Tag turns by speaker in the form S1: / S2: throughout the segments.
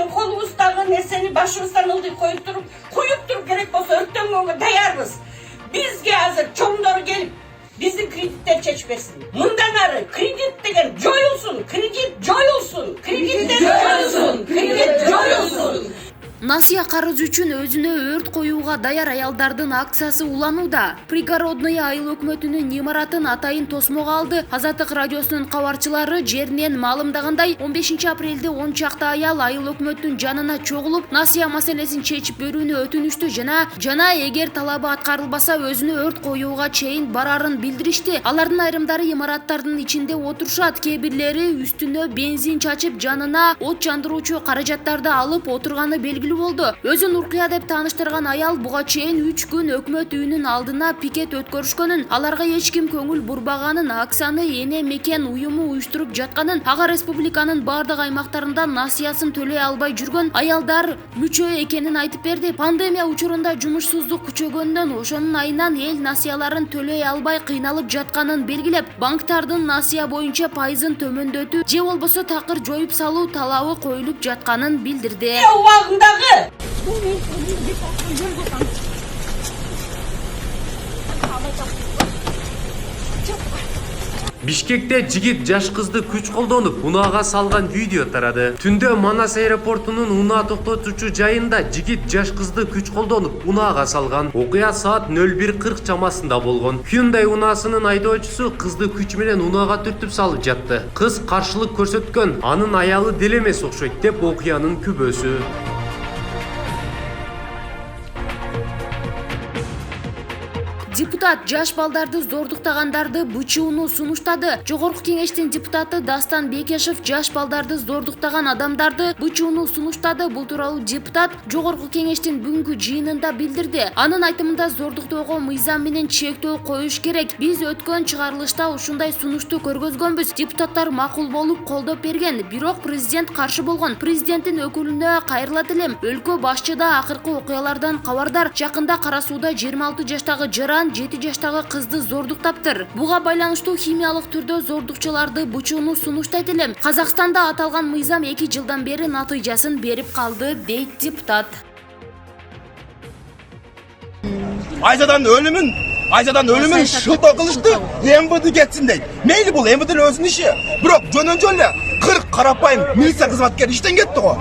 S1: ертең қолыңыздағы нерсени башыңыздан ылдый коюп туруп керек болсо өрттөнгөнгө даярбыз. Бизге азыр чоңдор келип биздин кредиттер чечип берсин. Мындан ары кредит деген жоюлсун, кредит жоюлсун, кредит жоюлсун.
S2: Насия карыз үчүн өзүнө өрт коюуга даяр аялдардын акциясы уланууда. Пригородный айыл өкмөтүнүн имаратын атайын тосмого алды. Азаттык радиосунун кабарчылары жеринен маалымдагандай 15 апрелде 10 чакты аял айыл өкмөттүн жанына чогулуп, Насия маселесин чечип берүүнү өтүнүштү жана эгер талабы аткарылбаса өзүнө өрт коюуга чейин барарын билдиришти. Алардын айрымдары имараттардын ичинде отурушат, кээ бирлери үстүнө бензин чачып, жанына от жандыруучу каражаттарды алып отурганы белгилүү болду. Өзүн Уркия деп тааныштырган аял буга чейин 3 күн өкмөт үйүнүн алдына пикет өткөрүшкөнүн, аларга эч ким көңүл бурбаганын, акцияны эне мекен уюму уюштуруп жатканын, ага республиканын бардык аймактарында насыясын төлөй албай жүргөн аялдар мүчө экенин айтып берди. Пандемия учурунда жумушсуздук күчөгөндөн ошонун айынан эл насыяларын төлөй албай кыйналып жатканын белгилеп, банктардын насыя боюнча пайызын төмөндөтүү же болбосо такыр жоюп салуу талабы коюлуп жатканын билдирди.
S3: Бишкекте жигит жаш кызды күч колдонуп унаага салган видео тарады. Түндө Манас аэропортунун унаа токтотуучу жайында жигит жаш кызды күч колдонуп унаага салган. Окуя саат 01:40 чамасында болгон. Hyundai унаасынын айдоочусу кызды күч менен унаага түртүп салып жатты. Кыз каршылык көрсөткөн, анын аялы деле эмес окшойт деп окуянын күбөсү.
S2: Депутат жаш балдарды зордуктагандарды бычууну сунуштады. Жогорку кеңештин депутаты Дастан Бекешев жаш балдарды зордуктаган адамдарды бычууну сунуштады. Бул тууралуу депутат Жогорку кеңештин бүгүнкү жыйынында билдирди. Анын айтымында зордуктоого мыйзам менен чектөө коюш керек. Биз өткөн чыгарылышта ушундай сунушту көргөзгөнбүз. Депутаттар макул болуп колдоп берген. Бирок президент каршы болгон. Президенттин өкүлүнө кайрылат элем. Өлкө башчы да акыркы окуялардан кабардар. Жакында Кара Сууда 26 жаштагы жаран 7 жаштагы кызды зордуктаптыр. Буга байланыштуу химиялык түрдө зордукчуларды бычууну сунуштайт элем. Казакстанда аталган мыйзам 2 жылдан бери натыйжасын берип калды, дейт депутат.
S4: Айзадан өлümün şılta kılıçtı, MVD geçsin deydi. Meyli bul, MVD'nin özünün işi. Bırak, jönönce öyle 40 karapayım milisiya kızmatkeri işten gitti o.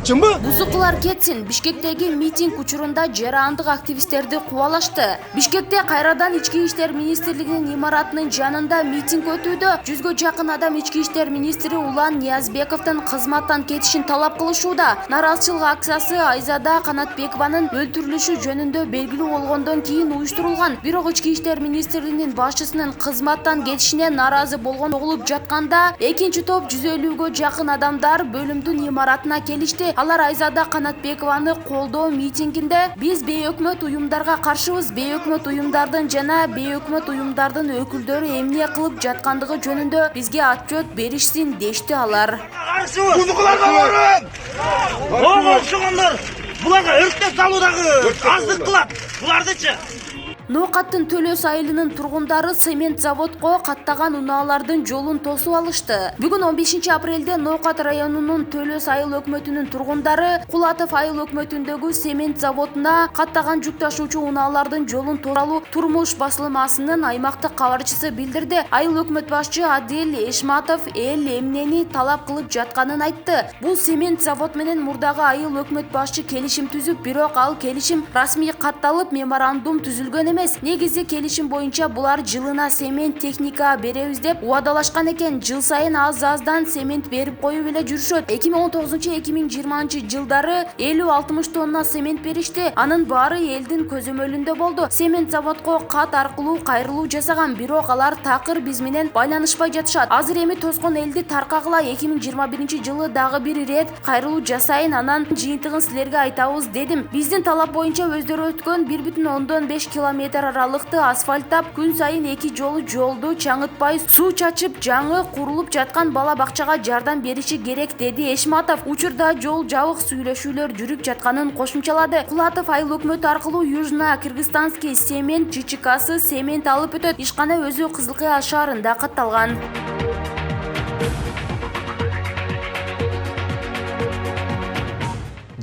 S2: Бузукулар кетсин. Бишкектеги митинг учурунда жарандык активисттерди кубалашты. Бишкекте кайрадан ички иштер министрлигинин имаратынын жанында митинг өтүүдө. 100гө жакын адам ички иштер министри Улан Ниязбековдун кызматтан кетишин талап кылышууда. Наразычылык акциясы Айзада Канатбекованын өлтүрүлүшү жөнүндө белгилүү болгондон кийин уюштурулган. Бирок ички иштер министрлигинин башчысынын кызматтан кетишине наразы болгон болуп жатканда, экинчи топ 150гө жакын адамдар бөлүмдүн имаратына келишти. Алар Айзада Канатбекованы колдоо митингинде биз бейөкмөт уюмдарга каршыбыз, бейөкмөт уюмдардын жана бейөкмөт уюмдардын өкүлдөрү эмне кылып жаткандыгы жөнүндө бизге отчет беришсин дешти алар.
S4: Buzuklarga varın!
S5: Oğul şuğunlar, bularga örtte saludagı azdык kılap, bulardычы.
S2: Ноокаттын Төлөс айылынын тургундары цемент заводко каттаган унаалардын жолун тосуп алышты. Бүгүн 15 апрелде Ноокат районунун Төлөс айыл өкмөтүнүн тургундары Кулатов айыл өкмөтүндөгү цемент заводуна каттаган жүк ташуучу унаалардын жолун тууралуу Турмуш басылмасынын аймактык кабарчысы билдирди. Айыл өкмөт башчы Адил Эшматов эл эмнени талап кылып жатканын айтты. Бул цемент завод менен мурдагы айыл өкмөт башчы келишим түзүп, бирок ал келишим расмий катталып, меморандум түзүлгөн. Негизи келишим боюнча булар жылына цемент техника беребиз деп уадалашкан экен. Жыл сайын аз-аздан цемент берип коюп эле жүрүшөт. 2019-2020 жылдары 50-60 тонна цемент беришти. Анын баары элдин көзөмөлүндө болду. Цемент заводко кат аркылуу кайрылуу жасаган, бирок алар такыр биз менен байланышпай жатышат. Азыр эми тоскон элди таркагыла 2021 жылы дагы бир ирет кайрылуу жасайын, анан жыйынтыгын силерге айтабыз дедим. Биздин талап боюнча өздөрү өткөн 1,5 километр аралыкты асфальттап, күн сайын 2 жолду чаңытпай суу чачып, жаңы курулуп жаткан бала бакчага жардам бериши керек, деди Эшматов. Учурда жол жабык сүйлөшүүлөр жүрүп жатканын кошумчалады. Кулатов айыл өкмөтү аркылуу Южно-Кыргызстанский цемент ЖЧКсы цемент алып өтөт. Ишкана өзү Кызылкыя шаарында катталган.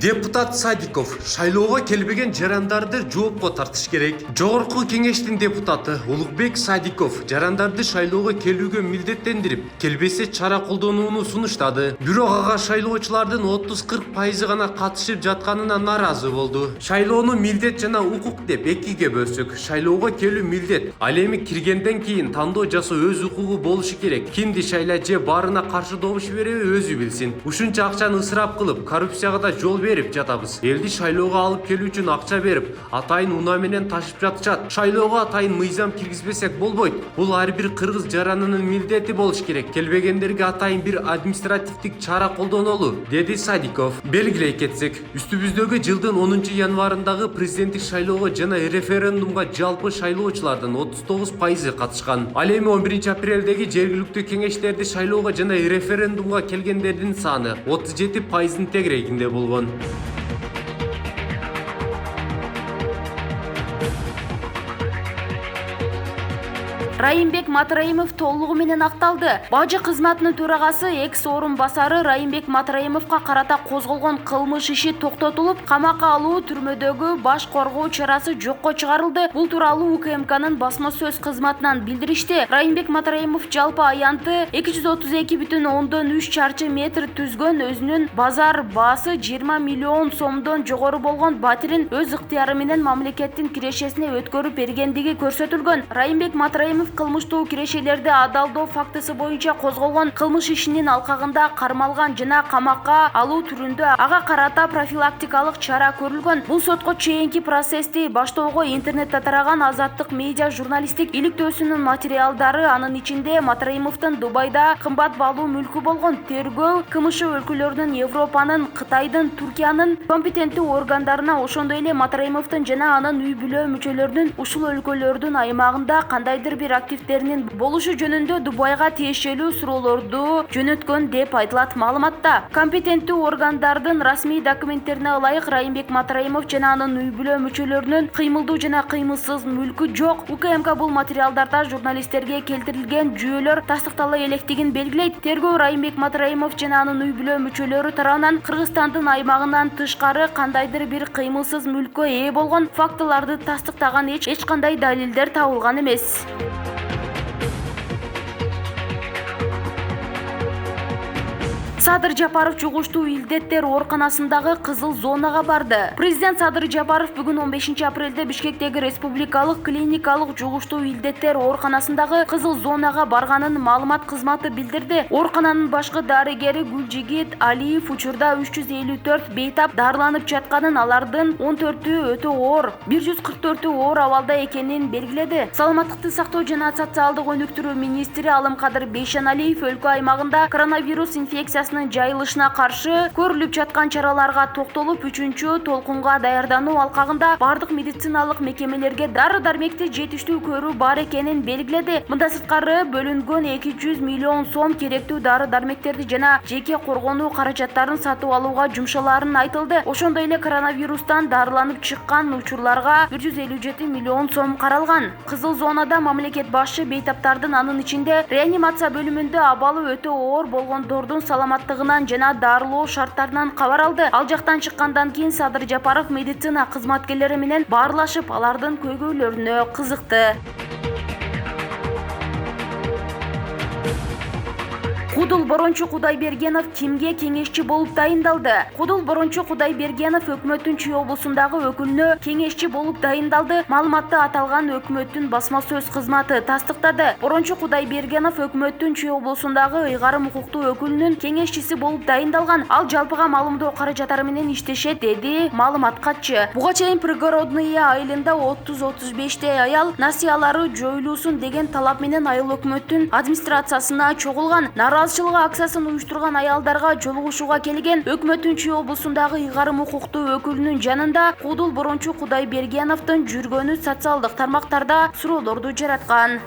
S3: Депутат Садиков шайлоого келбеген жарандарды жоопко тартыш керек. Жогорку кеңештин депутаты Улукбек Садиков жарандарды шайлоого келүүгө милдеттендирип, келбесе чара колдонууну сунуштады. Бирок ага шайлоочулардын 30-40% гана катышып жатканына наразы болду. Шайлоону милдет жана укук деп экиге бөлсөк, шайлоого келүү милдет. Ал эми киргенден кийин тандоо жасоо өз укугу болушу керек. Кимди шайла же баарына каршы добуш береби өзү билсин. Ушунча акчаны ысырап кылып, коррупцияга да жол берип жатабыз. Элди шайлоого алып келүү үчүн акча берип, атайын унаа менен ташып жатышат. Шайлоого атайын мыйзам киргизбесек болбойт. Бул ар бир кыргыз жаранынын милдети болуш керек. Келбегендерге атайын бир административдик чара колдонолу, деди Садиков. Белгилей кетсек, үстүбүздөгү жылдын 10-январындагы президенттик шайлоого жана референдумга жалпы шайлоочулардын 39% катышкан. Ал эми 11-апрелдеги жергиликтүү кеңештерди шайлоого жана референдумга келгендердин саны 37%-ын тегерегинде болгон.
S2: Райымбек Матраимов толугу менен акталды. Бажы кызматынын төрагасы экс орун басары Райымбек Матраимовго карата козголгон кылмыш иши токтотулуп, камакка алуу түрмөдөгү баш коргоо чарасы жокко чыгарылды. Бул тууралуу УКМКнын басма сөз кызматынан билдиришти. Райымбек Матраимов жалпы аянты 232,3 чарчы метр түзгөн, өзүнүн базар баасы 20 миллион сомдон жогору болгон батирин өз ыктыяры менен мамлекеттин кирешесине өткөрүп бергендиги көрсөтүлгөн. Райымбек Матраимов кылмыштуу кирешелерди адалдоо фактысы боюнча козголгон кылмыш ишинин алкагында кармалган жана камакка алуу түрүндө ага карата профилактикалык чара көрүлгөн. Бул сотко чейинки процессти баштоого интернетте тараган Азаттык медиа журналисттик иликтөөсүнүн материалдары, анын ичинде Матраимовдун Дубайда кымбат баалуу мүлкү болгон. Тергөө КМШ өлкөлөрүнүн, Европанын, Кытайдын, Түркиянын компетенттүү органдарына, ошондой эле Матраимовдун жана анын үй бүлө мүчөлөрүнүн ушул өлкөлөрдүн аймагында кандайдыр бир активдеринин болушу жөнүндө Дубайга тиешелүү суроолорду жөнөткөн деп айтылат маалыматта. Компетенттүү органдардын расмий документтерине ылайык Райымбек Матраимов жана анын үй бүлө мүчөлөрүнүн кыймылдуу жана кыймылсыз мүлкү жок. УКМК бул материалдарда журналисттерге келтирилген жүйөлөр тастыктала электигин белгилейт. Тергөө Райымбек Матраимов жана анын үй бүлө мүчөлөрү тарабынан Кыргызстандын аймагынан тышкары кандайдыр бир кыймылсыз мүлккө ээ болгон фактыларды тастыктаган эч кандай далилдер табылган эмес. Садыр Жапаров жугуштуу илдеттер ооруканасындагы кызыл зонага барды. Президент Садыр Жапаров бүгүн 15-апрелде Бишкектеги Республикалык клиникалык жугуштуу илдеттер ооруканасындагы кызыл зонага барганын маалымат кызматы билдирди. Оорукананын башкы дарыгери Гүлжигит Алиев учурда 354 бейтап дарыланып жатканын, алардын 14-ü өтө оор, 144-ü оор абалда экенин белгиледи. Саламаттыкты сактоо жана социалдык өнүктүрүү министри Алымкадыр Бейшеналиев өлкө аймагында коронавирус инфекциясынын жайылышына каршы көрүлүп жаткан чараларга токтолуп, 3-чү толкунга даярдануу алкагында бардык медициналык мекемелерге дары-дармекти жетиштүү көрүү бар экенин белгиледи. Мында сырткары бөлүнгөн 200 миллион сом керектүү дары-дармектерди жана жеке коргонуу каражаттарын сатып алууга жумшаларын айтылды. Ошондой эле коронавирустан дарыланып чыккан учурларга 157 миллион сом каралган. Кызыл зонада мамлекет башчы бейтаптардын, анын ичинде реанимация бөлүмүндө абалы өтө оор болгондордун саламаттыгынан жана дарылоо шарттарынан кабар алды. Ал жактан чыккандан кийин Садыр Жапаров медицина кызматкерлери менен баарлашып, алардын көйгөйлөрүнө кызыкты. Кудул Борончу Кудайбергенов кимге кеңешчи болуп дайындалды? Кудул Борончу Кудайбергенов өкмөттүн Чүй облусундагы өкүлүнө кеңешчи болуп дайындалды. Маалыматты аталган өкмөттүн басма сөз кызматы тастыктады. Борончу Кудайбергенов өкмөттүн Чүй облусундагы ыйгарым укуктуу өкүлүнүн кеңешчиси болуп дайындалган. Ал жалпыга маалымдоо каражаттары менен иштешет, деди маалымат катчы. Буга чейин пригородные айылында 30-35 аял насыялары жоюлуусун деген талап менен айыл өкмөттүн администрациясына чогулган. Наразычылык акциясын уюштурган аялдарга жолугушууга келген өкмөттүн Чүй облусундагы ыйгарым укуктуу өкүлүнүн жанында Кудул Борончу Кудайбергеновдун жүргөнү социалдык тармактарда суроолорду жараткан.